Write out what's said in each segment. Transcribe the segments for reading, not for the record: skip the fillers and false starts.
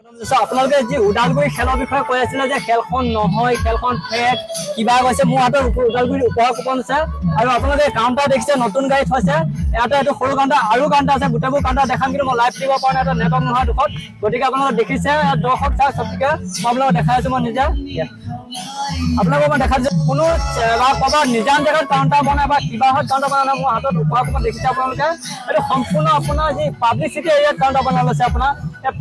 আপোনালোকে যি ওদালগুৰি খেলৰ বিষয়ে কৈ আছিলে যে খেলখন নহয়, খেলখন ফেক কিবা কৈছে। মোৰ হাতত ওদালগুৰি উপহাৰ কুপন আছে আৰু আপোনালোকে কাউণ্টাৰ দেখিছে, নতুন গাড়ীত হৈছে। ইয়াতে এইটো সৰু কাউণ্টাৰ আৰু কাউণ্টাৰ আছে, গোটেইবোৰ কাউণ্টাৰ দেখাম, কিন্তু মই লাইভ দিব পৰা নাই, এটা নেটৱৰ্ক নোহোৱা দুখত। গতিকে আপোনালোকে দেখিছে, দৰ্শক চাওক চবকে মই আপোনালোকক দেখাই আছো। মই নিজে আপোনালোকক মই দেখাইছো, কোনো ক'ৰবাত নিজান জেগাত কাউণ্টাৰ বনাই বা কিবা হয় কাউণ্টাৰ বনাই নাই। মোৰ হাতত উপহাৰ কুপন দেখিছে আপোনালোকে। এইটো সম্পূৰ্ণ আপোনাৰ যি পাব্লিচিটি এৰিয়াত কাউণ্টাৰ বনাই লৈছে। আপোনাৰ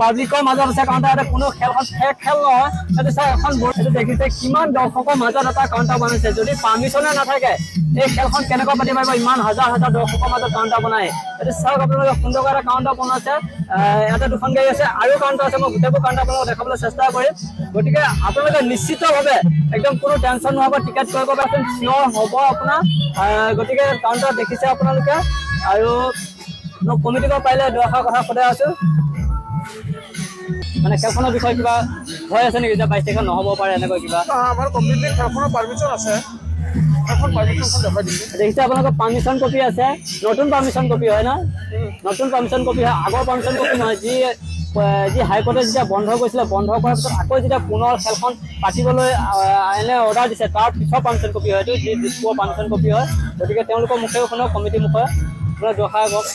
পাব্লিকৰ মাজত আছে কাউণ্টাৰ, এটা কোনো খেলখন ফেক খেল নহয়। এইটো চাই এখন এইটো দেখিছে কিমান দৰ্শকৰ মাজত এটা কাউণ্টাৰ বনাইছে। যদি পাৰ্মিশ্যনে নাথাকে এই খেলখন কেনেকৈ পাতি পাৰিব? ইমান হাজাৰ হাজাৰ দৰ্শকৰ মাজত কাউণ্টাৰ বনাই। এইটো চাওক আপোনালোকে সুন্দৰকৈ এটা কাউণ্টাৰ বনাইছে। ইয়াতে দুখন গাড়ী আছে আৰু কাউণ্টাৰ আছে। মই গোটেইবোৰ কাউণ্টাৰ আপোনালোকক দেখাবলৈ চেষ্টা কৰিম। গতিকে আপোনালোকে নিশ্চিতভাৱে একদম কোনো টেনশ্যন নহ'ব, টিকেট কৰিব পাৰিম, চিয়ৰ হ'ব আপোনাৰ। গতিকে কাউণ্টাৰ দেখিছে আপোনালোকে। আৰু মই কমিটিক পাৰিলে দুআষাৰ কথা সোধাই আছো, মানে খেলখনৰ বিষয়ে কিবা ভয় আছে নেকি যে 22 তাৰিখে নহ'ব পাৰে এনেকৈ কিবা? আমাৰ কমপ্লিটলি খেলখনৰ পাৰ্মিশ্যন আছে। দেখিছে আপোনালোকৰ পাৰ্মিশ্যন কপি আছে, নতুন পাৰ্মিশ্যন কপি হয় ন? নতুন পাৰ্মিশ্যন কপি হয়, আগৰ পাৰ্মিশ্যন কপি নহয়। যি হাইকোৰ্টে যেতিয়া বন্ধ কৰিছিলে, বন্ধ কৰাৰ পিছত আকৌ যেতিয়া পুনৰ খেলখন পাতিবলৈ এনে অৰ্ডাৰ দিছে, তাৰ পিছৰ পাৰ্মিশ্যন কপি হয়, এইটো যি দিছপুৰৰ পাৰ্মিশ্যন কপি হয়। গতিকে তেওঁলোকৰ মুখেও শুনক, কমিটিৰ মুখে দুআষাৰ কওক।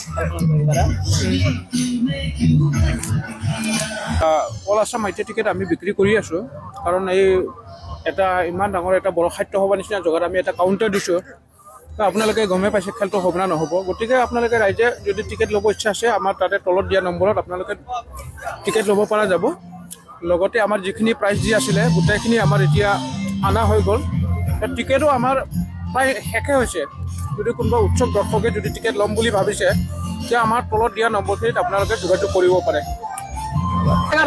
অল আছাম আইটি টিকেট আমি বিক্ৰী কৰি আছোঁ, কাৰণ এই এটা ইমান ডাঙৰ এটা বড় খাদ্য সভা নিচিনা জেগাত আমি এটা কাউণ্টাৰ দিছোঁ। আপোনালোকে গমেই পাইছে খেলটো হ'ব না নহ'ব। গতিকে আপোনালোকে ৰাইজে যদি টিকেট ল'ব ইচ্ছা আছে, আমাৰ তাতে তলত দিয়া নম্বৰত আপোনালোকে টিকেট ল'ব পৰা যাব। লগতে আমাৰ যিখিনি প্ৰাইচ দি আছিলে গোটেইখিনি আমাৰ এতিয়া অনা হৈ গ'ল। টিকেটো আমাৰ প্ৰায় শেষে হৈছে। যদি কোনোবা উৎসৱ দৰ্শকে যদি টিকেট ল'ম বুলি ভাবিছে, তেতিয়া আমাৰ তলত দিয়া নম্বৰখিনিত আপোনালোকে যোগাযোগ কৰিব পাৰে।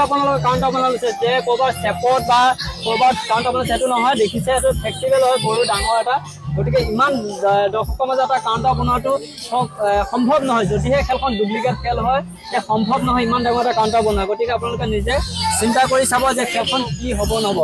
আপোনালোকে কাউণ্টাৰ বনাই লৈছে যে ক'ৰবাত চেপত বা ক'ৰবাত কাউণ্টাৰ বনাইছে, সেইটো নহয়। দেখিছে এইটো ফেষ্টিভেল হয়, সৰু ডাঙৰ এটা। গতিকে ইমান দৰ্শকৰ মাজত এটা কাউণ্টাৰ বনোৱাটো সম্ভৱ নহয়। যদিহে খেলখন ডুপ্লিকেট খেল হয়, সম্ভৱ নহয় ইমান ডাঙৰ এটা কাউণ্টাৰ বনোৱা। গতিকে আপোনালোকে নিজে চিন্তা কৰি চাব যে খেলখন কি হ'ব নহ'ব।